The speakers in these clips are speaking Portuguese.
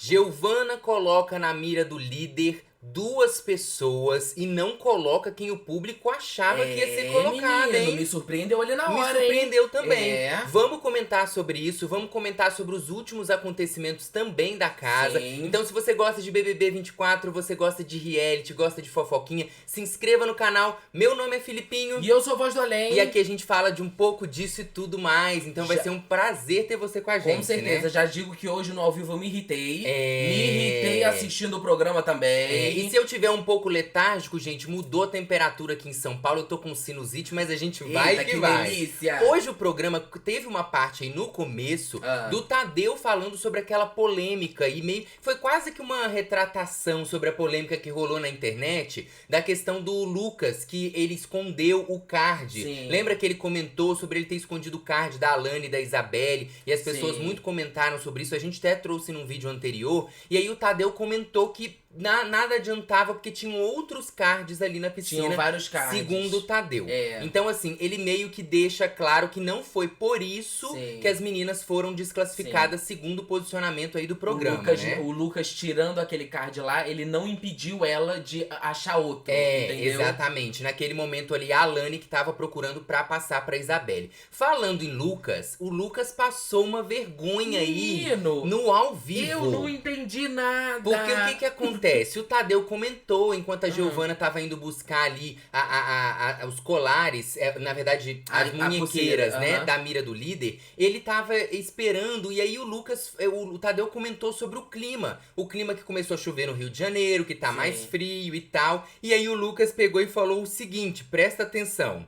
Giovana coloca na mira do líder duas pessoas e não coloca quem o público achava que ia ser colocado, menino, hein? me surpreendeu ali na Me hora, surpreendeu hein? também. É. Vamos comentar sobre isso, vamos comentar sobre os últimos acontecimentos também da casa. Sim. Então, se você gosta de BBB 24, você gosta de reality, gosta de fofoquinha, se inscreva no canal. Meu nome é Filipinho. E eu sou Voz do Além. E aqui a gente fala de um pouco disso e tudo mais. Então vai ser um prazer ter você com a gente, Com certeza, né? já digo que hoje no ao vivo eu me irritei. Me irritei assistindo o programa também. E se eu tiver um pouco letárgico, gente, mudou a temperatura aqui em São Paulo. Eu tô com sinusite, mas a gente vai Eita, que vai. delícia! Hoje o programa teve uma parte aí no começo do Tadeu falando sobre aquela polêmica. E meio foi quase que uma retratação sobre a polêmica que rolou na internet. Da questão do Lucas, que ele escondeu o card. Sim. Lembra que ele comentou sobre ele ter escondido o card da Alane e da Isabelle? E as pessoas Sim. muito comentaram sobre isso. A gente até trouxe num vídeo anterior. E aí o Tadeu comentou que nada adiantava, porque tinham outros cards ali na piscina. Tinham vários cards. Segundo o Tadeu. É. Então, assim, ele meio que deixa claro que não foi por isso Sim. que as meninas foram desclassificadas, segundo o posicionamento aí do programa, né? O Lucas tirando aquele card lá, ele não impediu ela de achar outro, entendeu? Exatamente. Naquele momento ali, a Alane que tava procurando pra passar pra Isabelle. Falando em Lucas, o Lucas passou uma vergonha aí no ao vivo. Eu não entendi nada. Porque o que acontece? O Tadeu comentou, enquanto a Giovana tava indo buscar ali os colares, na verdade, as munhequeiras, né, da mira do líder, ele tava esperando, e aí o Lucas, o Tadeu comentou sobre o clima. O clima que começou a chover no Rio de Janeiro, que tá mais frio e tal. E aí o Lucas pegou e falou o seguinte, presta atenção.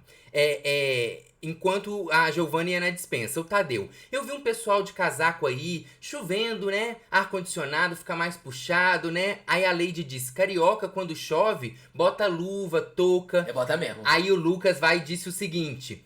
Enquanto a Giovana ia na despensa, o Tadeu: eu vi um pessoal de casaco aí, chovendo, né? Ar-condicionado fica mais puxado, né? Aí a Lady diz: carioca, quando chove, bota luva, touca. Bota mesmo. Aí o Lucas vai e disse o seguinte: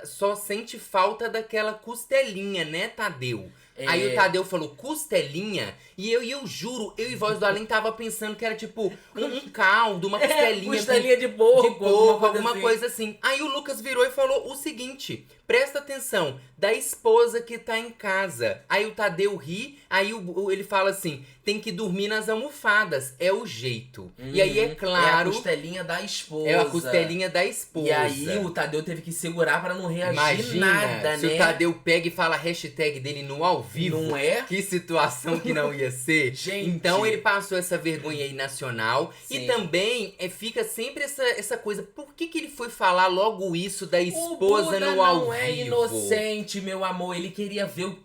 só sente falta daquela costelinha, né, Tadeu? Aí o Tadeu falou, costelinha? E eu juro, eu e Voz do Além tava pensando que era tipo um caldo, uma costelinha. Costelinha de porco, alguma coisa assim. Aí o Lucas virou e falou o seguinte: presta atenção, da esposa que tá em casa. Aí o Tadeu ri, aí ele fala assim: tem que dormir nas almofadas, é o jeito. E aí é claro. É a costelinha da esposa. É a costelinha da esposa. E aí o Tadeu teve que segurar pra não reagir. Imagina, nada, se né? o Tadeu pega e fala a hashtag dele no ao vivo. Não é? Que situação que não ia ser. Gente. Então ele passou essa vergonha aí nacional. Sim. E também fica sempre essa coisa. Por que ele foi falar logo isso da esposa no ao vivo? Não é inocente, meu amor. Ele queria ver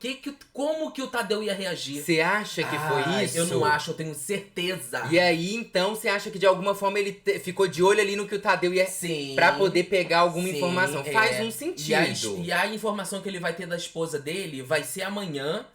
como que o Tadeu ia reagir. Você acha que foi isso? Eu não acho, eu tenho certeza. E aí, então, você acha que de alguma forma ele ficou de olho ali no que o Tadeu ia... Sim. Pra poder pegar alguma informação. Faz um sentido. E a informação que ele vai ter da esposa dele vai ser amanhã,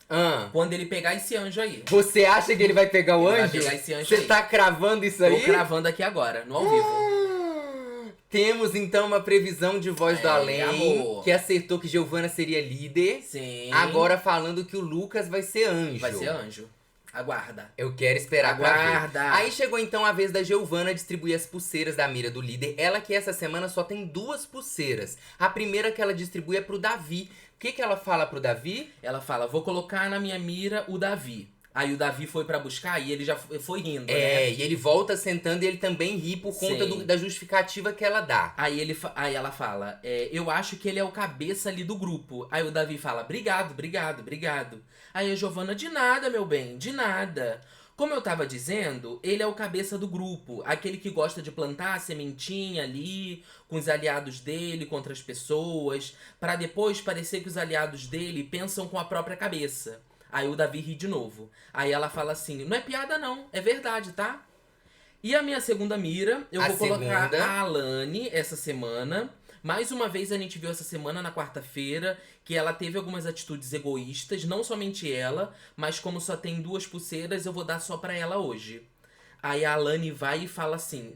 quando ele pegar esse anjo aí. Você acha que ele vai pegar o anjo? Vai pegar esse anjo Você aí. tá cravando isso aí? Tô cravando aqui agora, no ao vivo. Temos então uma previsão de Voz do Além, amor. que acertou que Giovana seria líder. Sim. Agora falando que o Lucas vai ser anjo. Vai ser anjo. Aguarda. Eu quero esperar pra Aguarda. ver. Aí chegou então a vez da Giovana distribuir as pulseiras da mira do líder. Ela que essa semana só tem 2 pulseiras. A primeira que ela distribui é pro Davi. O que ela fala pro Davi? Ela fala, vou colocar na minha mira o Davi. Aí o Davi foi pra buscar e ele já foi rindo, né? E ele volta sentando e ele também ri por conta da justificativa que ela dá. Aí ela fala, eu acho que ele é o cabeça ali do grupo. Aí o Davi fala, obrigado. Aí a Giovana, de nada, meu bem, de nada. Como eu tava dizendo, ele é o cabeça do grupo. Aquele que gosta de plantar a sementinha ali, com os aliados dele contra as pessoas, pra depois parecer que os aliados dele pensam com a própria cabeça. Aí o Davi ri de novo. Aí ela fala assim, não é piada não, é verdade, tá? E a minha segunda mira, eu vou colocar a Alane essa semana. Mais uma vez a gente viu essa semana, na quarta-feira, que ela teve algumas atitudes egoístas. Não somente ela, mas como só tem 2 pulseiras, eu vou dar só pra ela hoje. Aí a Alane vai e fala assim,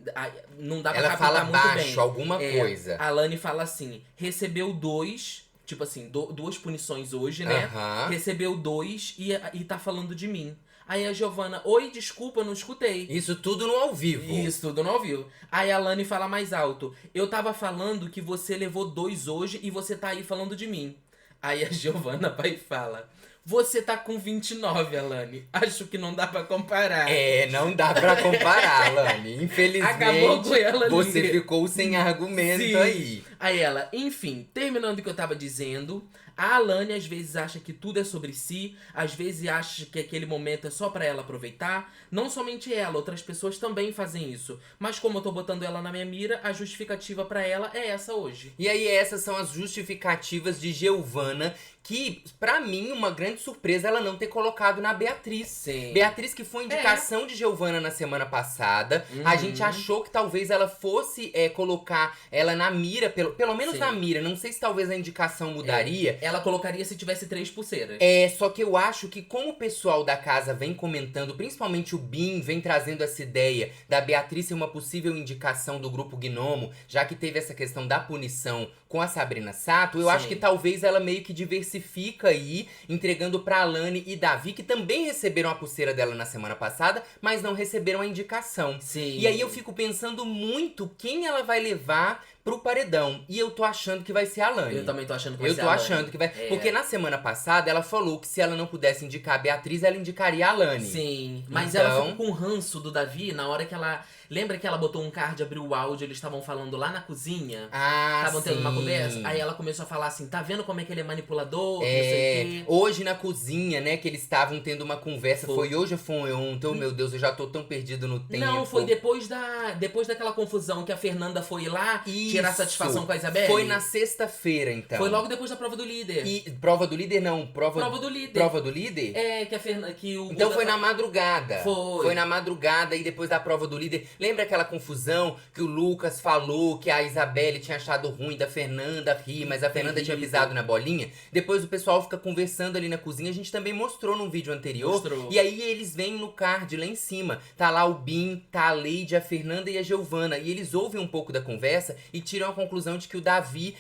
não dá pra ela captar fala muito baixo, bem. alguma coisa. A Alane fala assim, recebeu 2... Tipo assim, 2 punições hoje, né? Recebeu 2 e tá falando de mim. Aí a Giovana, oi, desculpa, eu não escutei. Isso tudo no ao vivo. Isso tudo no ao vivo. Aí a Lani fala mais alto, eu tava falando que você levou 2 hoje e você tá aí falando de mim. Aí a Giovana vai e fala, Você tá com 29, Alane. Acho que não dá pra comparar. Não dá pra comparar, Alane. Infelizmente, acabou com ela, você ficou sem argumento. Sim. Aí. Aí ela, enfim, terminando o que eu tava dizendo, a Alane às vezes acha que tudo é sobre si, às vezes acha que aquele momento é só pra ela aproveitar. Não somente ela, outras pessoas também fazem isso. Mas como eu tô botando ela na minha mira, a justificativa pra ela é essa hoje. E aí essas são as justificativas de Giovana, que, pra mim, uma grande surpresa ela não ter colocado na Beatriz. Sim. Beatriz, que foi indicação de Giovana na semana passada. A gente achou que talvez ela fosse colocar ela na mira, pelo menos na mira. Não sei se talvez a indicação mudaria. Ela colocaria se tivesse 3 pulseiras. Só que eu acho que como o pessoal da casa vem comentando, principalmente o Bin, vem trazendo essa ideia da Beatriz ser uma possível indicação do grupo Gnomo, já que teve essa questão da punição com a Sabrina Sato, eu acho que talvez ela meio que diversifica aí, entregando pra Alane e Davi, que também receberam a pulseira dela na semana passada, mas não receberam a indicação. Sim. E aí eu fico pensando muito quem ela vai levar pro paredão. E eu tô achando que vai ser a Alane. Eu também tô achando que vai ser a Eu tô Alane. achando que vai... Porque na semana passada, ela falou que se ela não pudesse indicar a Beatriz, ela indicaria a Alane. Sim, mas então... ela ficou com ranço do Davi na hora que ela... Lembra que ela botou um card, abriu o áudio, eles estavam falando lá na cozinha? Estavam tendo uma conversa? Aí ela começou a falar assim, tá vendo como é que ele é manipulador, não sei o quê. Hoje na cozinha, né, que eles estavam tendo uma conversa, foi hoje ou foi ontem? Oh, meu Deus, eu já tô tão perdido no tempo. Não, foi depois daquela confusão que a Fernanda foi lá tirar satisfação com a Isabelle. Foi na sexta-feira, então. Foi logo depois da prova do líder. E prova do líder não, prova do líder. Prova do líder? Que a Fernanda... Então foi na madrugada. Foi na madrugada e depois da prova do líder. Lembra aquela confusão que o Lucas falou que a Isabelle tinha achado ruim da Fernanda rir, mas a Fernanda tinha pisado na bolinha? Depois o pessoal fica conversando ali na cozinha. A gente também mostrou num vídeo anterior. Mostrou. E aí eles vêm no card lá em cima. Tá lá o Bin, tá a Leide, a Fernanda e a Giovana. E eles ouvem um pouco da conversa e tiram a conclusão de que o Davi...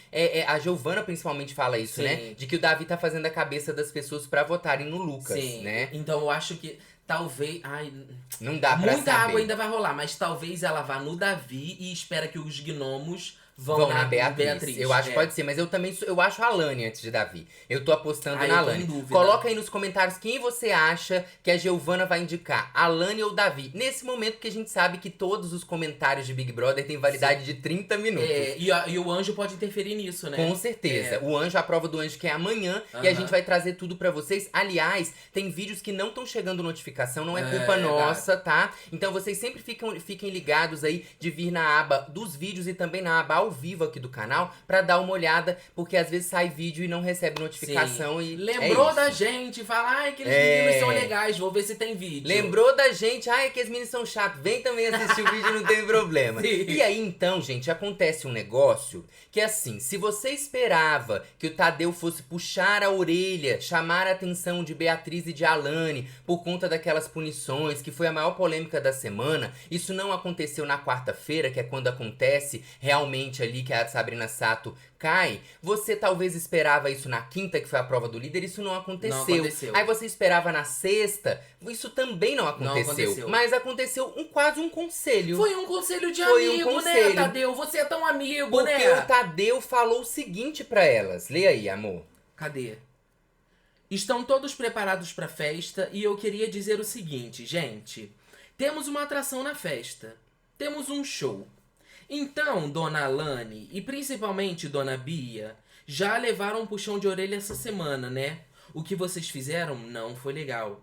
a Giovana principalmente fala isso, né? De que o Davi tá fazendo a cabeça das pessoas pra votarem no Lucas, né? Então eu acho que... Talvez... Não dá pra muita saber. água ainda vai rolar, mas talvez ela vá no Davi e espera que os gnomos vão na Beatriz. Eu acho que pode ser, mas eu acho a Alane antes de Davi. Eu tô apostando na Alane. Coloca aí nos comentários quem você acha que a Giovana vai indicar, Alane ou Davi. Nesse momento que a gente sabe que todos os comentários de Big Brother têm validade de 30 minutos. E o anjo pode interferir nisso, né? Com certeza. O anjo, a prova do anjo que é amanhã, e a gente vai trazer tudo pra vocês. Aliás, tem vídeos que não estão chegando notificação, não é culpa nossa, tá? Então vocês sempre fiquem ligados aí de vir na aba dos vídeos e também na aba ao vivo aqui do canal pra dar uma olhada, porque às vezes sai vídeo e não recebe notificação. E lembrou da gente, fala, aqueles meninos são legais, vou ver se tem vídeo. Lembrou da gente, aqueles meninos são chatos, vem também assistir o vídeo, não tem problema. E aí então, gente, acontece um negócio que assim, se você esperava que o Tadeu fosse puxar a orelha, chamar a atenção de Beatriz e de Alane por conta daquelas punições, que foi a maior polêmica da semana, isso não aconteceu na quarta-feira, que é quando acontece realmente ali que a Sabrina Sato cai. Você talvez esperava isso na quinta, que foi a prova do líder, isso não aconteceu. Aí você esperava na sexta, isso também não aconteceu. Mas aconteceu quase um conselho. Foi um conselho de amigo, né, Tadeu? Você é tão amigo, né? Porque o Tadeu falou o seguinte pra elas. Lê aí, amor. Cadê? Estão todos preparados pra festa e eu queria dizer o seguinte, gente. Temos uma atração na festa. Temos um show. Então, Dona Alane e principalmente Dona Bia já levaram um puxão de orelha essa semana, né? O que vocês fizeram não foi legal.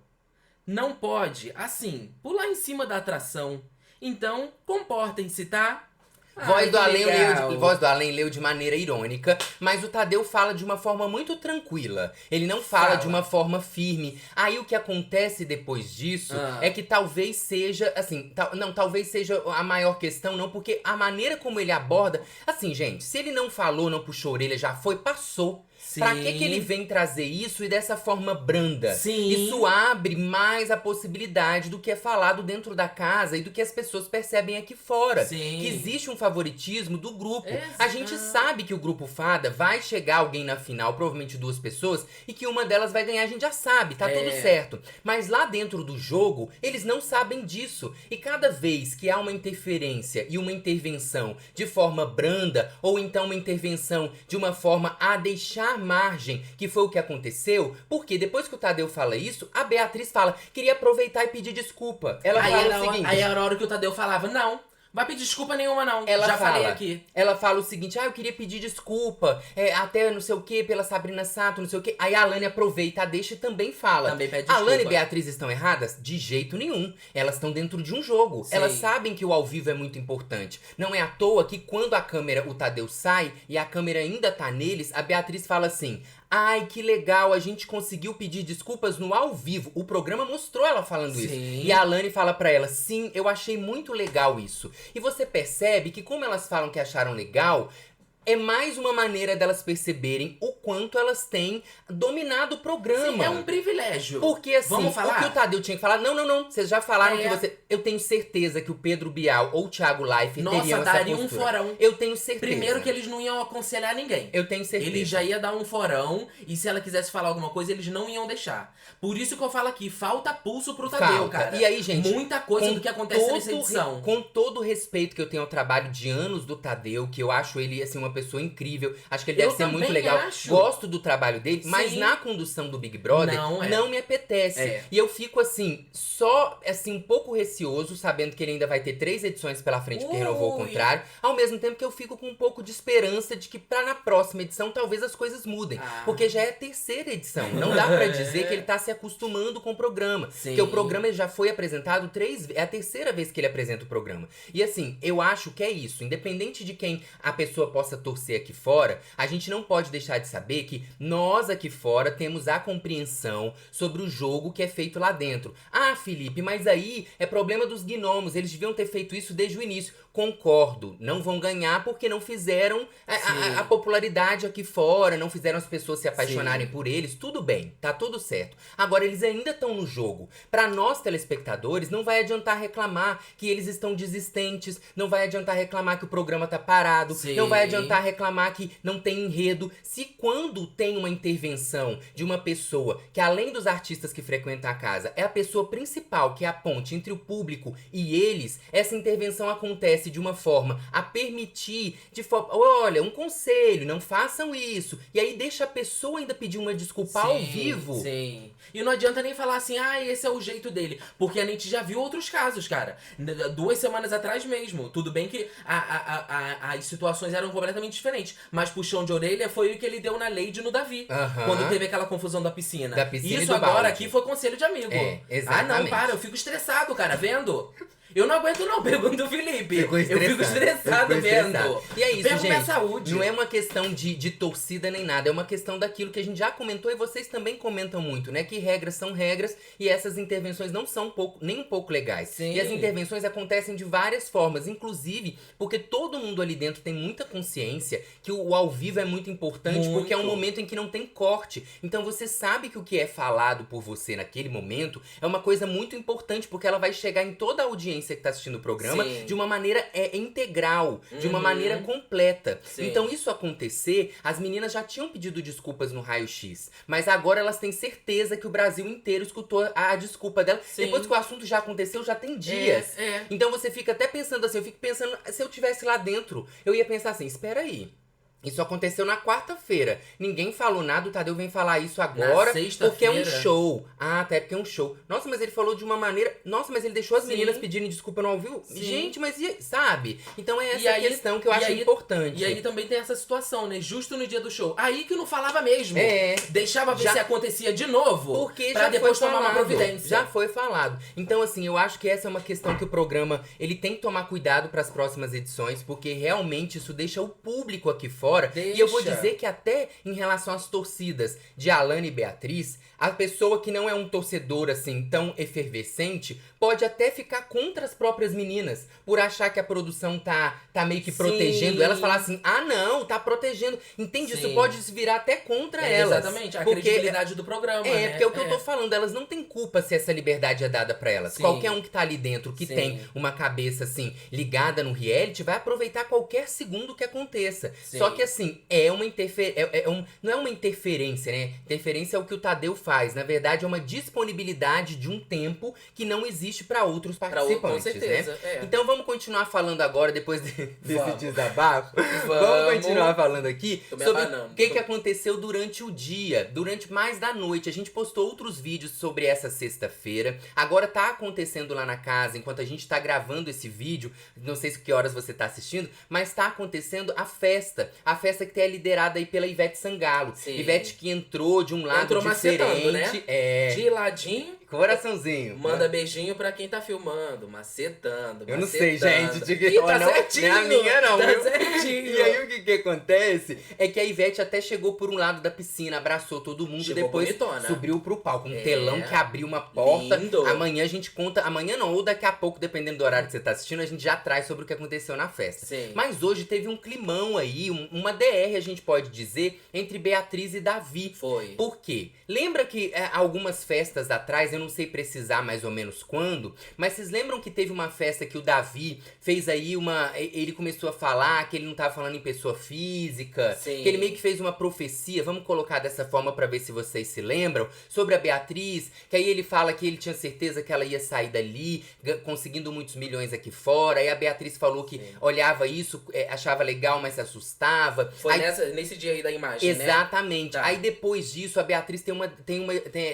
Não pode, assim, pular em cima da atração. Então, comportem-se, tá? Voz do Além leu de maneira irônica, mas o Tadeu fala de uma forma muito tranquila. Ele não fala de uma forma firme. Aí o que acontece depois disso é que talvez seja, assim, talvez seja a maior questão, não, porque a maneira como ele aborda... Assim, gente, se ele não falou, não puxou a orelha, já foi, passou. Sim. Pra que ele vem trazer isso e dessa forma branda? Sim. Isso abre mais a possibilidade do que é falado dentro da casa e do que as pessoas percebem aqui fora. Sim. Que existe um favoritismo do grupo. A gente sabe que o grupo Fada vai chegar alguém na final, provavelmente 2 pessoas, e que uma delas vai ganhar, a gente já sabe, tá tudo certo. Mas lá dentro do jogo, eles não sabem disso. E cada vez que há uma interferência e uma intervenção de forma branda, ou então uma intervenção de uma forma a deixar dar margem, que foi o que aconteceu, porque depois que o Tadeu fala isso, a Beatriz fala, queria aproveitar e pedir desculpa. Ela fala o seguinte... Aí era a hora que o Tadeu falava, não, vai pedir desculpa nenhuma não, falei aqui. Ela fala o seguinte, eu queria pedir desculpa, até não sei o que, pela Sabrina Sato, não sei o que. Aí a Alane aproveita, deixa e também fala. Também pede desculpa. Alane e Beatriz estão erradas? De jeito nenhum. Elas estão dentro de um jogo. Sim. Elas sabem que o ao vivo é muito importante. Não é à toa que quando o Tadeu sai e a câmera ainda tá neles, a Beatriz fala assim... Ai, que legal, a gente conseguiu pedir desculpas no ao vivo. O programa mostrou ela falando isso. E a Alane fala pra ela, sim, eu achei muito legal isso. E você percebe que como elas falam que acharam legal... É mais uma maneira delas perceberem o quanto elas têm dominado o programa. Sim, é um privilégio. Porque assim, vamos falar? O que o Tadeu tinha que falar... Não, vocês já falaram que você... Eu tenho certeza que o Pedro Bial ou o Thiago Leifert teriam essa daria postura. um forão. Eu tenho certeza. Primeiro que eles não iam aconselhar ninguém. Eu tenho certeza. Ele já ia dar um forão e se ela quisesse falar alguma coisa, eles não iam deixar. Por isso que eu falo aqui, falta pulso pro Tadeu, cara. E aí, gente... Muita coisa do que acontece nessa edição. Com todo o respeito que eu tenho ao trabalho de anos do Tadeu, que eu acho ele, assim, uma pessoa incrível. Acho que ele deve ser muito legal. Gosto do trabalho dele, mas na condução do Big Brother não me apetece. E eu fico assim, só assim, um pouco receoso, sabendo que ele ainda vai ter 3 edições pela frente, porque renovou o contrário. Ao mesmo tempo que eu fico com um pouco de esperança de que na próxima edição talvez as coisas mudem. Porque já é a 3ª edição. Não dá pra dizer que ele tá se acostumando com o programa. Porque o programa já foi apresentado 3 vezes. É a 3ª vez que ele apresenta o programa. E assim, eu acho que é isso. Independente de quem a pessoa possa torcer aqui fora, a gente não pode deixar de saber que nós aqui fora temos a compreensão sobre o jogo que é feito lá dentro. Ah, Felipe, mas aí é problema dos gnomos, eles deviam ter feito isso desde o início. Concordo, não vão ganhar porque não fizeram a popularidade aqui fora, não fizeram as pessoas se apaixonarem por eles, tudo bem, tá tudo certo. Agora, eles ainda estão no jogo. Pra nós, telespectadores, não vai adiantar reclamar que eles estão desistentes, não vai adiantar reclamar que o programa tá parado, não vai adiantar reclamar que não tem enredo. Se quando tem uma intervenção de uma pessoa que, além dos artistas que frequentam a casa, é a pessoa principal, que é a ponte entre o público e eles, essa intervenção acontece de uma forma a permitir, olha, um conselho, não façam isso. E aí deixa a pessoa ainda pedir uma desculpa ao vivo. Sim. E não adianta nem falar assim, esse é o jeito dele. Porque a gente já viu outros casos, cara. 2 semanas atrás mesmo. Tudo bem que as situações eram completamente diferentes. Mas puxão de orelha foi o que ele deu na Lady no Davi. Quando teve aquela confusão da piscina. Isso agora aqui foi conselho de amigo. Exatamente. Não, para, eu fico estressado, cara, vendo? Eu não aguento não, pergunta o Felipe. Eu fico estressado vendo. E é isso, gente. Minha saúde. Não é uma questão de torcida nem nada. É uma questão daquilo que a gente já comentou e vocês também comentam muito, né? Que regras são regras e essas intervenções não são nem um pouco legais. Sim. E as intervenções acontecem de várias formas. Inclusive, porque todo mundo ali dentro tem muita consciência que o ao vivo é muito importante. Porque é um momento em que não tem corte. Então você sabe que o que é falado por você naquele momento é uma coisa muito importante. Porque ela vai chegar em toda a audiência que tá assistindo o programa de uma maneira integral, de uma maneira completa. Então isso acontecer, as meninas já tinham pedido desculpas no raio-x, mas agora elas têm certeza que o Brasil inteiro escutou a desculpa dela. Depois que o assunto já aconteceu, já tem dias. Então você fica até pensando assim, eu fico pensando, se eu tivesse lá dentro, eu ia pensar assim, espera aí. Isso aconteceu na quarta-feira. Ninguém falou nada, o Tadeu vem falar isso agora porque é um show. Até porque é um show. Nossa, mas ele falou de uma maneira... Nossa, mas ele deixou as meninas pedirem desculpa no ao vivo? Gente, mas sabe? Então é essa questão que eu acho importante. E aí também tem essa situação, né? Justo no dia do show. Aí que não falava mesmo. Deixava ver se acontecia de novo. Porque pra depois tomar uma providência. Já foi falado. Então, assim, eu acho que essa é uma questão que o programa ele tem que tomar cuidado para as próximas edições, porque realmente isso deixa o público aqui fora. E eu vou dizer que até em relação às torcidas de Alane e Beatriz, a pessoa que não é um torcedor assim tão efervescente pode até ficar contra as próprias meninas, por achar que a produção tá meio que protegendo elas, falar assim, não, tá protegendo. Entende? Isso pode se virar até contra elas. Exatamente, a credibilidade do programa, né? Porque é o que eu tô falando, elas não têm culpa se essa liberdade é dada pra elas. Qualquer um que tá ali dentro, que tem uma cabeça assim, ligada no reality, vai aproveitar qualquer segundo que aconteça. Só que assim, é uma interferência. Não é uma interferência, né? Interferência é o que o Tadeu faz. Na verdade, é uma disponibilidade de um tempo que não existe para outros participantes, com certeza, né? é. Então vamos continuar falando agora, depois desse desabafo. Vamos continuar falando aqui sobre o que aconteceu durante o dia, durante mais da noite. A gente postou outros vídeos sobre essa sexta-feira. Agora tá acontecendo lá na casa, enquanto a gente tá gravando esse vídeo, não sei que horas você tá assistindo, mas tá acontecendo a festa. A festa que é liderada aí pela Ivete Sangalo. Sim. Ivete que entrou de um lado diferente. Né? De ladinho. Coraçãozinho. Manda beijinho pra quem tá filmando. Macetando. Eu não sei, gente. Tá certinho. Não é a minha, não. Tá certinho. E aí, o que acontece é que a Ivete até chegou por um lado da piscina, abraçou todo mundo e depois bonitona. Subiu pro palco. Um telão que abriu uma porta. Lindo. Amanhã a gente conta. Amanhã não, ou daqui a pouco, dependendo do horário que você tá assistindo, a gente já traz sobre o que aconteceu na festa. Sim. Mas hoje teve um climão aí, uma DR, a gente pode dizer, entre Beatriz e Davi. Foi. Por quê? Lembra que algumas festas atrás, eu não sei precisar mais ou menos quando, mas vocês lembram que teve uma festa que o Davi fez aí ele começou a falar que ele não tava falando em pessoa física, Sim. que ele meio que fez uma profecia, vamos colocar dessa forma pra ver se vocês se lembram, sobre a Beatriz, que aí ele fala que ele tinha certeza que ela ia sair dali, conseguindo muitos milhões aqui fora, aí a Beatriz falou que olhava isso, achava legal, mas se assustava. Foi nesse dia aí da imagem, exatamente. Né? Tá. Aí depois disso, a Beatriz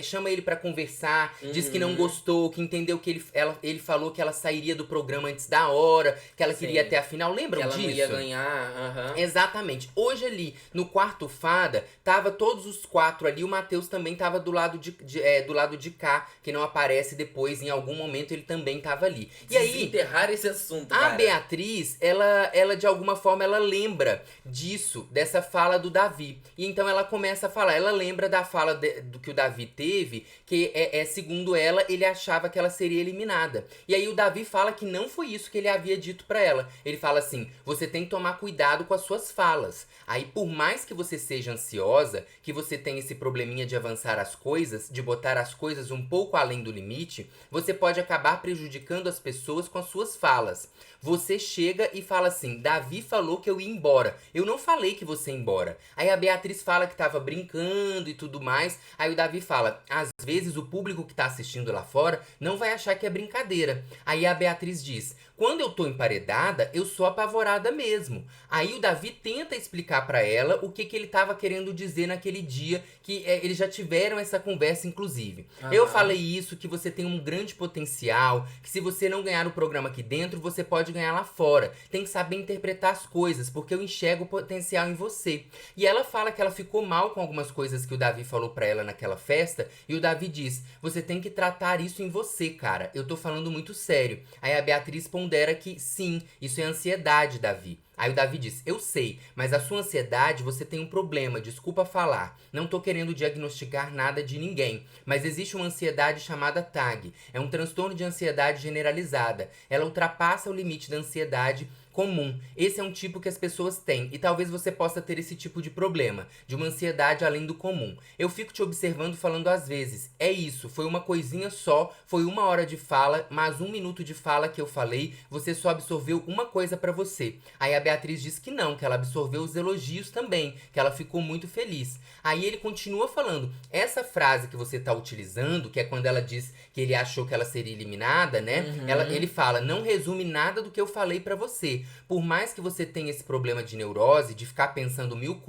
chama ele pra conversar, diz que não gostou, que entendeu que ele falou que ela sairia do programa antes da hora, que ela queria até a final. Lembram disso? Que ela não ia ganhar. Exatamente. Hoje ali, no quarto fada, tava todos os 4 ali, o Matheus também tava do lado de cá, que não aparece depois, em algum momento ele também tava ali. E aí, enterrar esse assunto, a Beatriz, ela de alguma forma, ela lembra disso, dessa fala do Davi. E então ela começa a falar, ela lembra da fala do que o Davi teve, que segundo ela, ele achava que ela seria eliminada. E aí o Davi fala que não foi isso que ele havia dito pra ela. Ele fala assim, você tem que tomar cuidado com as suas falas. Aí por mais que você seja ansiosa, que você tenha esse probleminha de avançar as coisas, de botar as coisas um pouco além do limite, você pode acabar prejudicando as pessoas com as suas falas. Você chega e fala assim, Davi falou que eu ia embora. Eu não falei que você ia embora. Aí a Beatriz fala que tava brincando e tudo mais. Aí o Davi fala, às vezes o público que tá assistindo lá fora não vai achar que é brincadeira. Aí a Beatriz diz, quando eu tô emparedada, eu sou apavorada mesmo. Aí o Davi tenta explicar pra ela o que ele tava querendo dizer naquele dia, que eles já tiveram essa conversa, inclusive. Eu falei isso, que você tem um grande potencial, que se você não ganhar o programa aqui dentro, você pode ganhar lá fora. Tem que saber interpretar as coisas, porque eu enxergo o potencial em você. E ela fala que ela ficou mal com algumas coisas que o Davi falou pra ela naquela festa, e o Davi diz, você tem que tratar isso em você, cara. Eu tô falando muito sério. Aí a Beatriz pondera que sim, isso é ansiedade, Davi. Aí o Davi diz, eu sei, mas a sua ansiedade, você tem um problema, desculpa falar. Não tô querendo diagnosticar nada de ninguém, mas existe uma ansiedade chamada TAG. É um transtorno de ansiedade generalizada. Ela ultrapassa o limite da ansiedade comum. Esse é um tipo que as pessoas têm, e talvez você possa ter esse tipo de problema, de uma ansiedade além do comum. Eu fico te observando falando às vezes, é isso, foi uma coisinha só, foi 1 hora de fala, mais 1 minuto de fala que eu falei, você só absorveu uma coisa pra você. Aí a Beatriz diz que não, que ela absorveu os elogios também, que ela ficou muito feliz. Aí ele continua falando, essa frase que você tá utilizando, que é quando ela diz que ele achou que ela seria eliminada, né? Ele fala, não resume nada do que eu falei pra você. Por mais que você tenha esse problema de neurose, de ficar pensando 1000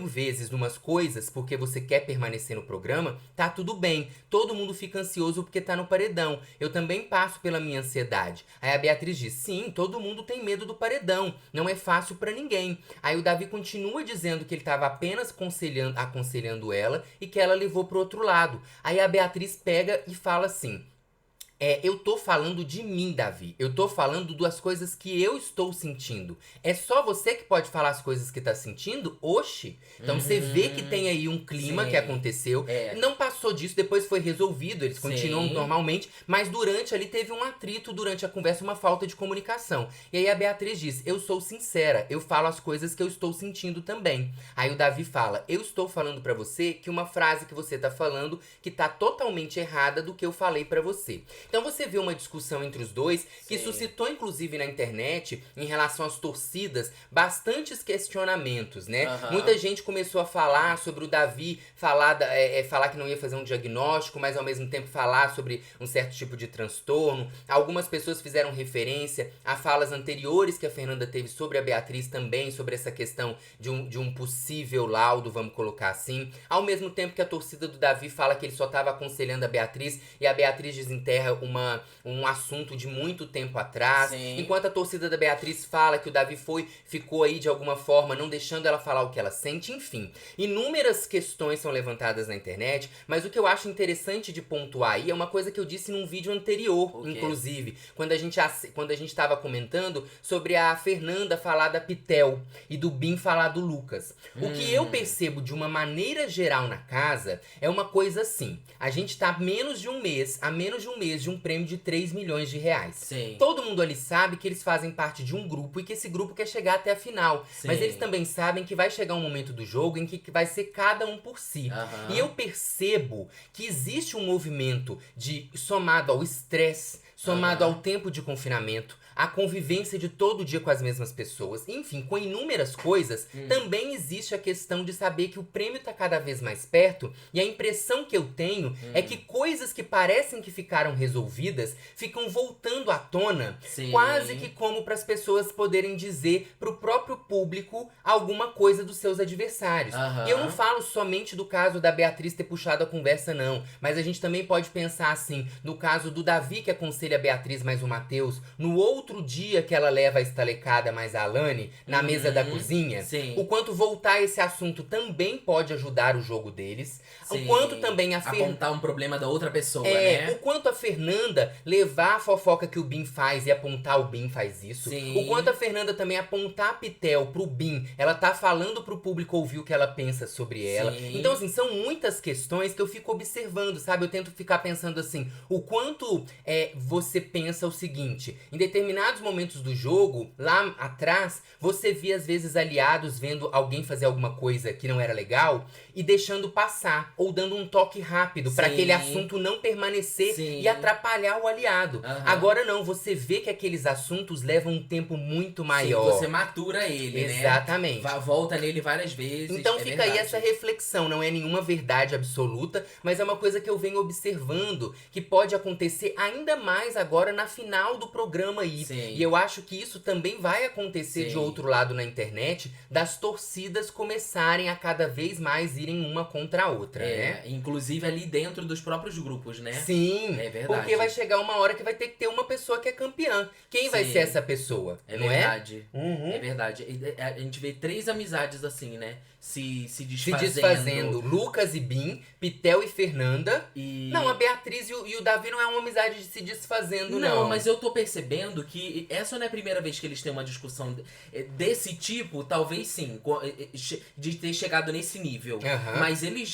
vezes numas coisas, porque você quer permanecer no programa, tá tudo bem. Todo mundo fica ansioso porque tá no paredão. Eu também passo pela minha ansiedade. Aí a Beatriz diz, sim, todo mundo tem medo do paredão. Não é fácil pra ninguém. Aí o Davi continua dizendo que ele tava apenas aconselhando ela e que ela levou pro outro lado. Aí a Beatriz pega e fala assim, eu tô falando de mim, Davi. Eu tô falando das coisas que eu estou sentindo. É só você que pode falar as coisas que tá sentindo? Oxi. Então você vê que tem aí um clima que aconteceu. Não passou disso, depois foi resolvido. Eles continuam normalmente. Mas durante ali teve um atrito durante a conversa, uma falta de comunicação. E aí a Beatriz diz, eu sou sincera. Eu falo as coisas que eu estou sentindo também. Aí o Davi fala, eu estou falando pra você que uma frase que você tá falando que tá totalmente errada do que eu falei pra você. Então você vê uma discussão entre os dois que Sim. suscitou, inclusive, na internet, em relação às torcidas, bastantes questionamentos, né? Muita gente começou a falar sobre o Davi, falar que não ia fazer um diagnóstico, mas ao mesmo tempo falar sobre um certo tipo de transtorno. Algumas pessoas fizeram referência a falas anteriores que a Fernanda teve sobre a Beatriz também, sobre essa questão de um possível laudo, vamos colocar assim. Ao mesmo tempo que a torcida do Davi fala que ele só estava aconselhando a Beatriz e a Beatriz desenterra um assunto de muito tempo atrás. Sim. Enquanto a torcida da Beatriz fala que o Davi ficou aí de alguma forma não deixando ela falar o que ela sente, enfim. Inúmeras questões são levantadas na internet, mas o que eu acho interessante de pontuar aí é uma coisa que eu disse num vídeo anterior, inclusive, quando a gente tava comentando sobre a Fernanda falar da Pitel e do Bin falar do Lucas. O que eu percebo de uma maneira geral na casa é uma coisa assim, a gente tá a menos de um mês de um prêmio de 3 milhões de reais. Sim. Todo mundo ali sabe que eles fazem parte de um grupo e que esse grupo quer chegar até a final. Sim. Mas eles também sabem que vai chegar um momento do jogo em que vai ser cada um por si. E eu percebo que existe um movimento somado ao estresse, somado ao tempo de confinamento, a convivência de todo dia com as mesmas pessoas, enfim, com inúmeras coisas, também existe a questão de saber que o prêmio tá cada vez mais perto, e a impressão que eu tenho é que coisas que parecem que ficaram resolvidas ficam voltando à tona, quase que como para as pessoas poderem dizer pro próprio público alguma coisa dos seus adversários. E eu não falo somente do caso da Beatriz ter puxado a conversa, não, mas a gente também pode pensar assim, no caso do Davi que aconselha a Beatriz mais o Matheus, no outro dia que ela leva a estalecada mais a Alane na mesa da cozinha, o quanto voltar esse assunto também pode ajudar o jogo deles, o quanto também apontar um problema da outra pessoa, né? O quanto a Fernanda levar a fofoca que o Bin faz e apontar o Bin faz isso, o quanto a Fernanda também apontar a Pitel pro Bin, ela tá falando pro público ouvir o que ela pensa sobre ela. Então assim, são muitas questões que eu fico observando, sabe? Eu tento ficar pensando assim, o quanto você pensa o seguinte, em determinados momentos do jogo, lá atrás, você via às vezes aliados vendo alguém fazer alguma coisa que não era legal e deixando passar, ou dando um toque rápido para aquele assunto não permanecer e atrapalhar o aliado. Agora não, você vê que aqueles assuntos levam um tempo muito maior. Você matura ele, né? Exatamente. Volta nele várias vezes. Então fica aí essa reflexão, não é nenhuma verdade absoluta, mas é uma coisa que eu venho observando que pode acontecer ainda mais agora na final do programa aí. E eu acho que isso também vai acontecer de outro lado na internet, das torcidas começarem a cada vez mais irem uma contra a outra, né? Inclusive ali dentro dos próprios grupos, né? Sim, é verdade. Porque vai chegar uma hora que vai ter que ter uma pessoa que é campeã. Quem vai ser essa pessoa? Não verdade. É verdade. A gente vê 3 amizades assim, né? Se desfazendo. Lucas e Bin, Pitel e Fernanda. Não, a Beatriz e o Davi não é uma amizade de se desfazendo, não. Não, mas eu tô percebendo que essa não é a primeira vez que eles têm uma discussão desse tipo, talvez sim, de ter chegado nesse nível. Mas eles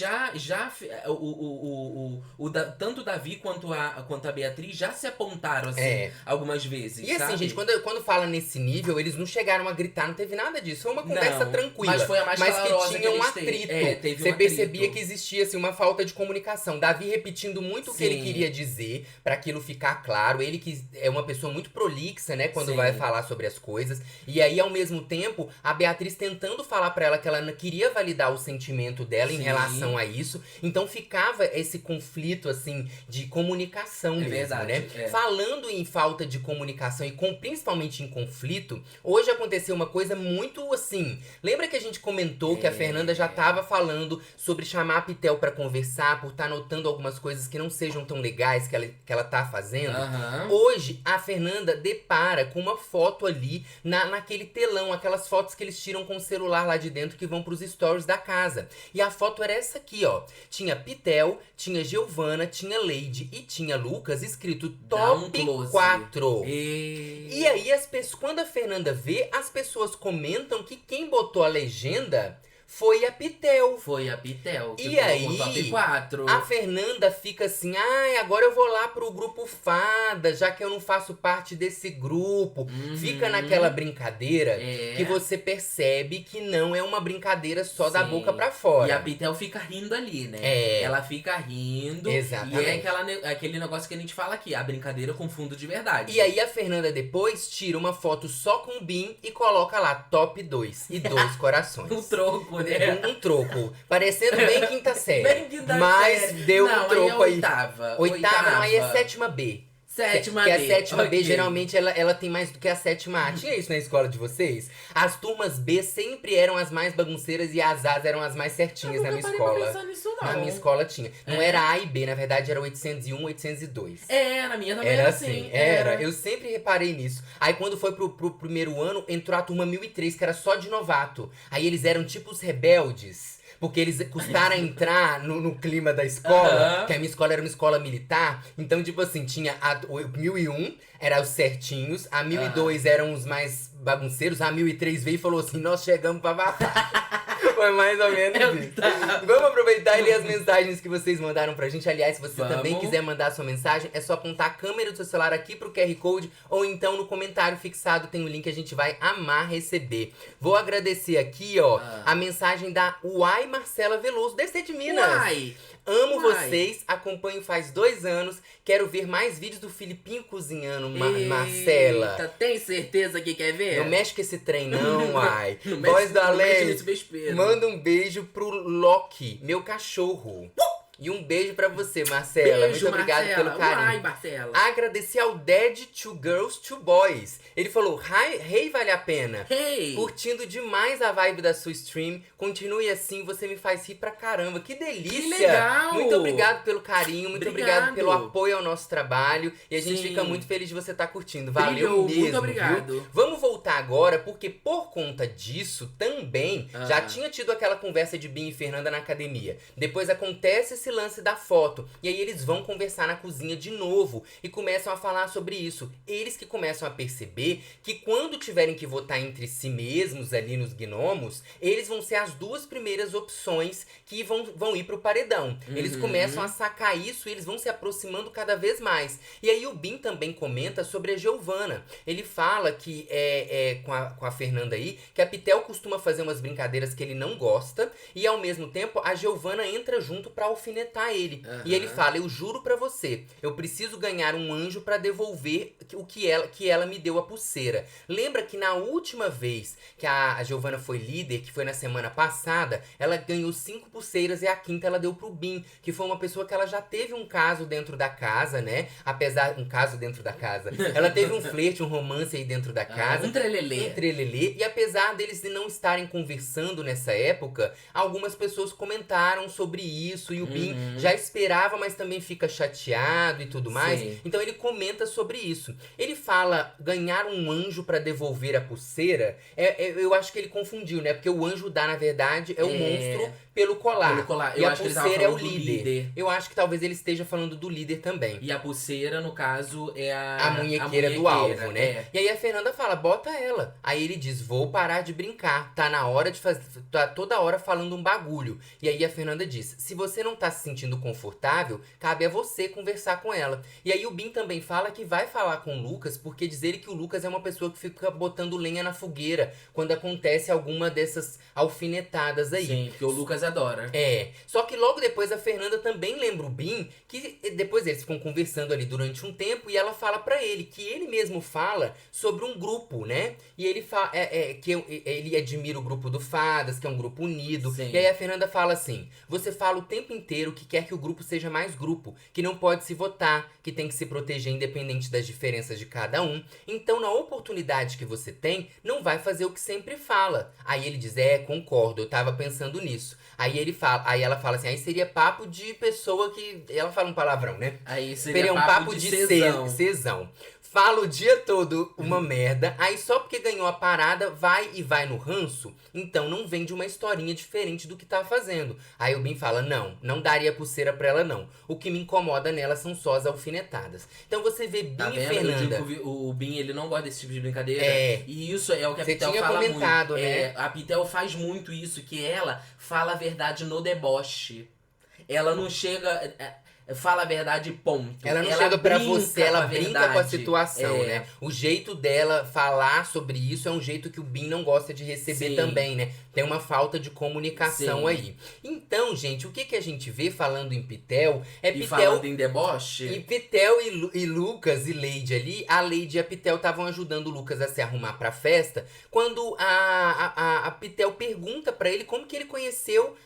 tanto o Davi quanto a Beatriz já se apontaram, assim, algumas vezes, E assim, gente, quando fala nesse nível, eles não chegaram a gritar, não teve nada disso. Foi uma conversa tranquila. Mas foi a mais calorosa que tinha um atrito. Você percebia que existia, assim, uma falta de comunicação. Davi repetindo muito o que ele queria dizer, pra aquilo ficar claro. Ele que é uma pessoa muito prolixa, né, quando vai falar sobre as coisas. E aí, ao mesmo tempo, a Beatriz tentando falar pra ela que ela queria validar o sentimento dela em relação a isso. Então ficava esse conflito, assim, de comunicação mesmo, verdade, né? Falando em falta de comunicação e principalmente em conflito, hoje aconteceu uma coisa muito, assim... Lembra que a gente comentou que a Fernanda já tava falando sobre chamar a Pitel pra conversar, por estar notando algumas coisas que não sejam tão legais que ela tá fazendo? Hoje, a Fernanda depara com uma foto ali naquele telão, aquelas fotos que eles tiram com o celular lá de dentro que vão pros stories da casa. E a foto era essa aqui, ó. Tinha Pitel, tinha Giovana, tinha Lady e tinha Lucas escrito top 4. E aí, quando a Fernanda vê, as pessoas comentam que quem botou a legenda foi a Pitel. Foi a Pitel, que E aí, o top 4. A Fernanda fica assim, ai, agora eu vou lá pro grupo Fada, já que eu não faço parte desse grupo. Fica naquela brincadeira que você percebe que não é uma brincadeira só da boca pra fora. E a Pitel fica rindo ali, né? Ela fica rindo. Exatamente. E é aquele negócio que a gente fala aqui, a brincadeira com fundo de verdade. E aí a Fernanda depois tira uma foto só com o Bin e coloca lá, top 2 e 2 corações. Um troco, né? Um troco. Parecendo bem quinta série. Bem quinta mas série. deu um troco aí. Oitava. Não, aí é sétima B. Sétima B. B. Que a sétima B, geralmente, ela tem mais do que a sétima A. Tinha isso na escola de vocês? As turmas B sempre eram as mais bagunceiras e as A's eram as mais certinhas na minha escola. Nisso, não. Na minha escola tinha. Não era A e B, na verdade era 801, 802. Na minha também era assim. Era. Eu sempre reparei nisso. Aí quando foi pro primeiro ano, entrou a turma 1003, que era só de novato. Aí eles eram tipo os rebeldes. Porque eles custaram a entrar no clima da escola, que a minha escola era uma escola militar. Então, tipo assim, tinha o 1001, eram os certinhos, a 1002 eram os mais bagunceiros, a 1003 veio e falou assim, nós chegamos pra babar. Foi mais ou menos isso. Vamos aproveitar e ler as mensagens que vocês mandaram pra gente. Aliás, se você também quiser mandar sua mensagem, é só apontar a câmera do seu celular aqui pro QR Code ou então no comentário fixado tem o link, a gente vai amar receber. Vou agradecer aqui, ó, a mensagem da Uai Marcela Veloso, desse de Minas. Uai! Amo vocês, acompanho faz 2 anos, quero ver mais vídeos do Filipinho cozinhando, Marcela. Tem certeza que quer ver? Não mexe com esse trem não, uai. Voz do Alex, manda um beijo pro Loki, meu cachorro. E um beijo pra você, Marcela. Beijo, muito obrigado Marcela. pelo carinho. Uai, Marcela. Agradecer ao Dad, 2 Girls, 2 Boys. Ele falou, hey, vale a pena. Hey. Curtindo demais a vibe da sua stream. Continue assim, você me faz rir pra caramba. Que delícia. Que legal. Muito obrigado pelo carinho, muito obrigado pelo apoio ao nosso trabalho. E a gente fica muito feliz de você estar curtindo. Valeu mesmo, muito obrigado. Viu? Vamos voltar agora, porque por conta disso, também, já tinha tido aquela conversa de Bin e Fernanda na academia. Depois acontece esse lance da foto. E aí eles vão conversar na cozinha de novo e começam a falar sobre isso. Eles que começam a perceber que quando tiverem que votar entre si mesmos ali nos gnomos, eles vão ser as 2 primeiras opções que vão ir pro paredão. Eles começam a sacar isso e eles vão se aproximando cada vez mais. E aí o Bin também comenta sobre a Giovana. Ele fala que com a Fernanda aí, que a Pitel costuma fazer umas brincadeiras que ele não gosta e ao mesmo tempo a Giovana entra junto pra alfinetar ele. E ele fala, eu juro pra você, eu preciso ganhar um anjo pra devolver o que ela me deu a pulseira. Lembra que na última vez que a Giovana foi líder, que foi na semana passada, ela ganhou 5 pulseiras e a quinta ela deu pro Bin, que foi uma pessoa que ela já teve um caso dentro da casa, né? Um caso dentro da casa. Ela teve um flerte, um romance aí dentro da casa. Um trelelê. E apesar deles não estarem conversando nessa época, algumas pessoas comentaram sobre isso e o Bin já esperava, mas também fica chateado e tudo mais. Então ele comenta sobre isso. Ele fala ganhar um anjo pra devolver a pulseira. Eu acho que ele confundiu, né? Porque o anjo dá, na verdade, é o monstro pelo colar. E a pulseira é o líder. Eu acho que talvez ele esteja falando do líder também. E a pulseira, no caso, é a munhequeira do alvo, né? E aí a Fernanda fala, bota ela. Aí ele diz, vou parar de brincar. Tá na hora de fazer... Tá toda hora falando um bagulho. E aí a Fernanda diz, se você não tá se sentindo confortável, cabe a você conversar com ela. E aí o Bin também fala que vai falar com o Lucas, porque diz ele que o Lucas é uma pessoa que fica botando lenha na fogueira quando acontece alguma dessas alfinetadas aí. Sim, porque o Lucas adora. Só que logo depois a Fernanda também lembra o Bin, que depois eles ficam conversando ali durante um tempo e ela fala pra ele, que ele mesmo fala sobre um grupo, né? E ele fala que ele admira o grupo do Fadas, que é um grupo unido. Sim. E aí a Fernanda fala assim, você fala o tempo inteiro que quer que o grupo seja mais grupo, que não pode se votar, que tem que se proteger independente das diferenças de cada um. Então, na oportunidade que você tem, não vai fazer o que sempre fala. Aí ele diz, concordo, eu tava pensando nisso. Aí ela fala assim, aí seria papo de pessoa que... Ela fala um palavrão, né? Aí seria um papo de cesão. fala o dia todo uma merda, aí só porque ganhou a parada, vai no ranço, então não vende uma historinha diferente do que tá fazendo. Aí o Bin fala, não daria pulseira pra ela não. O que me incomoda nela são só as alfinetadas. Então você vê Bin e Fernanda... Eu digo, o Bin, ele não gosta desse tipo de brincadeira. E isso é o que a Você Pitel tinha fala comentado, muito. né? A Pitel faz muito isso, que ela fala a verdade no deboche. Ela não chega... Fala a verdade, ponto. Ela não chega pra você, ela brinca com a situação, né? O jeito dela falar sobre isso é um jeito que o Bin não gosta de receber também, né? Tem uma falta de comunicação aí. Então, gente, o que a gente vê falando em Pitel é Pitel... falando em deboche? E Pitel e Lucas e Leide ali, a Leide e a Pitel estavam ajudando o Lucas a se arrumar pra festa, quando a Pitel pergunta pra ele como que ele conheceu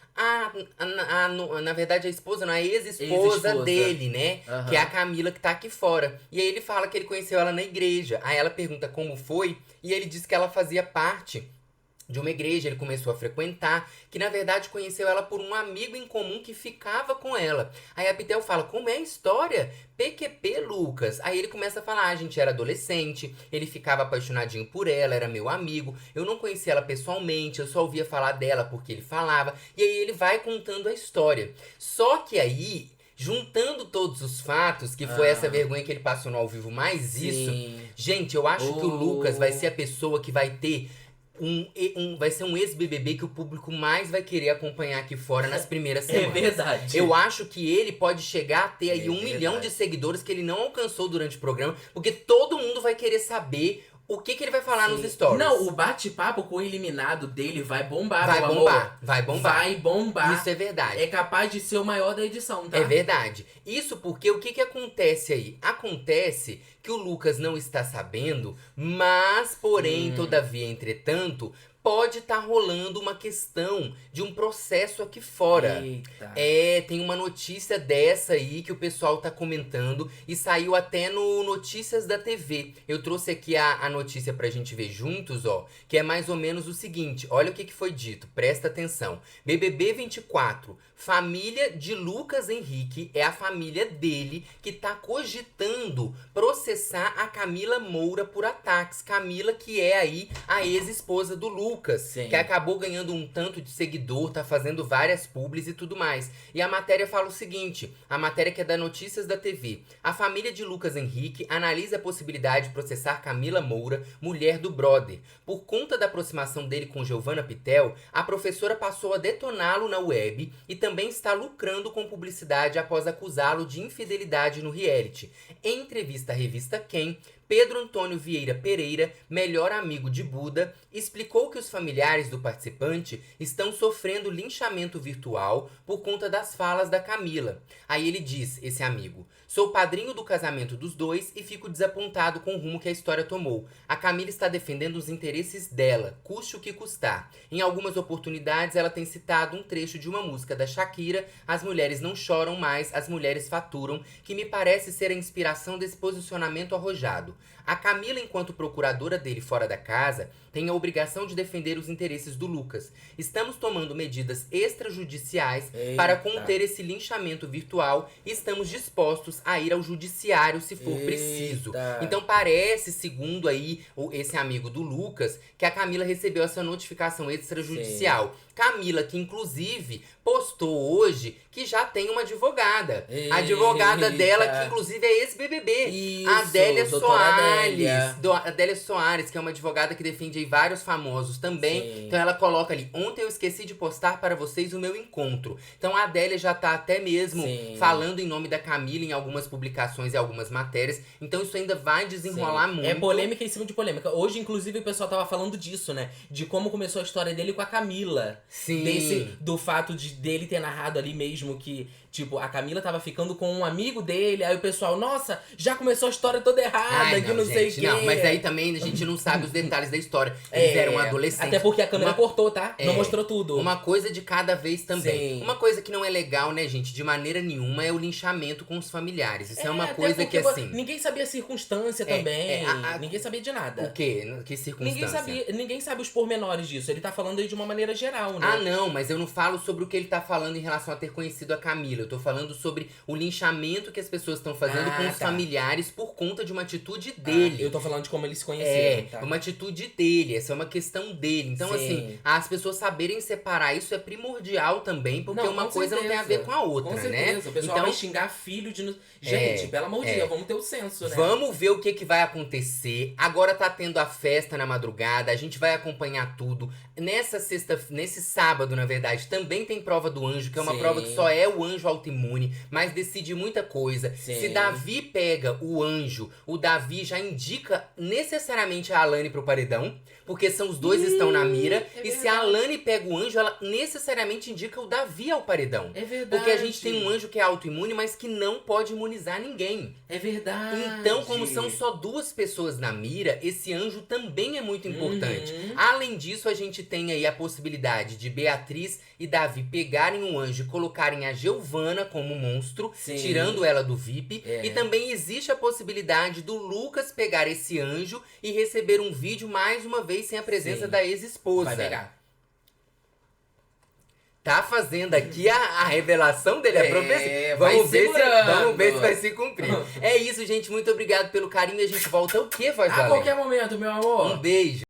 na verdade, a esposa, não, a ex-esposa dele, né? Que é a Camila, que tá aqui fora. E aí ele fala que ele conheceu ela na igreja. Aí ela pergunta como foi, e ele diz que ela fazia parte de uma igreja, ele começou a frequentar, que na verdade conheceu ela por um amigo em comum que ficava com ela. Aí a Pitel fala, como é a história? PQP, Lucas. Aí ele começa a falar, a gente era adolescente, ele ficava apaixonadinho por ela, era meu amigo, eu não conhecia ela pessoalmente, eu só ouvia falar dela porque ele falava, e aí ele vai contando a história. Só que aí... juntando todos os fatos, que foi essa vergonha que ele passou no ao vivo, mais isso... Gente, eu acho que o Lucas vai ser a pessoa que vai ter... vai ser um ex-BBB que o público mais vai querer acompanhar aqui fora nas primeiras semanas. É verdade. Eu acho que ele pode chegar a ter aí 1 milhão de seguidores que ele não alcançou durante o programa, porque todo mundo vai querer saber o que ele vai falar nos stories. Não, o bate-papo com o eliminado dele vai bombar, vai meu bombar, amor. vai bombar. Vai bombar. Isso é verdade. É capaz de ser o maior da edição, tá? É verdade. Isso porque o que acontece aí? Acontece que o Lucas não está sabendo, mas, porém, todavia, entretanto, pode estar rolando uma questão de um processo aqui fora. Eita. Tem uma notícia dessa aí que o pessoal tá comentando e saiu até no Notícias da TV. Eu trouxe aqui a notícia pra gente ver juntos, ó, que é mais ou menos o seguinte. Olha o que foi dito, presta atenção. BBB 24, família de Lucas Henrique, é a família dele que tá cogitando processar a Camila Moura por ataques. Camila, que é aí a ex-esposa do Lucas, que acabou ganhando um tanto de seguidor, tá fazendo várias publis e tudo mais. E a matéria fala o seguinte, a matéria que é da Notícias da TV. A família de Lucas Henrique analisa a possibilidade de processar Camila Moura, mulher do brother. Por conta da aproximação dele com Giovanna Pitel, a professora passou a detoná-lo na web e também está lucrando com publicidade após acusá-lo de infidelidade no reality. Em entrevista à revista Quem, Pedro Antônio Vieira Pereira, melhor amigo de Buda, explicou que os familiares do participante estão sofrendo linchamento virtual por conta das falas da Camila. Aí ele diz, esse amigo, sou padrinho do casamento dos dois e fico desapontado com o rumo que a história tomou. A Camila está defendendo os interesses dela, custe o que custar. Em algumas oportunidades, ela tem citado um trecho de uma música da Shakira, As Mulheres Não Choram Mais, As Mulheres Faturam, que me parece ser a inspiração desse posicionamento arrojado. A Camila, enquanto procuradora dele fora da casa, tem a obrigação de defender os interesses do Lucas. Estamos tomando medidas extrajudiciais para conter esse linchamento virtual e estamos dispostos a ir ao judiciário se for preciso. Então parece, segundo aí esse amigo do Lucas, que a Camila recebeu essa notificação extrajudicial. Camila, que inclusive postou hoje que já tem uma advogada. A advogada dela, que inclusive é ex-BBB. A Adélia Soares, que é uma advogada que defende aí vários famosos também. Então ela coloca ali, ontem eu esqueci de postar para vocês o meu encontro. Então a Adélia já tá até mesmo falando em nome da Camila em algumas publicações e algumas matérias. Então isso ainda vai desenrolar muito. É polêmica em cima de polêmica. Hoje, inclusive, o pessoal tava falando disso, né? De como começou a história dele com a Camila. Do fato dele ter narrado ali mesmo que, tipo, a Camila tava ficando com um amigo dele, aí o pessoal, nossa, já começou a história toda errada, que não sei o quê. Não, mas aí também a gente não sabe os detalhes da história. Eles eram adolescentes. Até porque a câmera cortou, tá? Não mostrou tudo. Uma coisa de cada vez também. Uma coisa que não é legal, né, gente, de maneira nenhuma, é o linchamento com os familiares. Isso é uma coisa que, assim... Ninguém sabia a circunstância também. Ninguém sabia de nada. O quê? Que circunstância? Ninguém sabe os pormenores disso. Ele tá falando aí de uma maneira geral, né? Ah, não, mas eu não falo sobre o que ele tá falando em relação a ter conhecido a Camila. Eu Eu tô falando sobre o linchamento que as pessoas estão fazendo com os familiares por conta de uma atitude dele. Eu tô falando de como eles se conheceram. Uma atitude dele, essa é uma questão dele. Então, assim, as pessoas saberem separar isso é primordial também, porque uma coisa não tem a ver com a outra, com né? O pessoal vai xingar filho de... Gente, pelo amor de Deus, vamos ter o senso, né? Vamos ver o que vai acontecer. Agora tá tendo a festa na madrugada, a gente vai acompanhar tudo. Nesse sábado, na verdade, também tem prova do anjo, que é uma prova que só é o anjo autoimune, mas decide muita coisa. Sim. Se Davi pega o anjo, o Davi já indica necessariamente a Alane pro paredão, porque são os dois estão na mira. E se a Alane pega o anjo, ela necessariamente indica o Davi ao paredão. É verdade. Porque a gente tem um anjo que é autoimune, mas que não pode imunizar ninguém. É verdade. Então, como são só 2 pessoas na mira, esse anjo também é muito importante. Além disso, a gente tem aí a possibilidade de Beatriz e Davi pegarem um anjo e colocarem a Giovana como monstro, tirando ela do VIP. E também existe a possibilidade do Lucas pegar esse anjo e receber um vídeo mais uma vez sem a presença da ex-esposa. Vai pegar. Tá fazendo aqui a revelação dele, a profecia. Vamos ver se vai se cumprir. É isso, gente. Muito obrigado pelo carinho. A gente volta o quê, Voz da A qualquer momento, meu amor. Um beijo.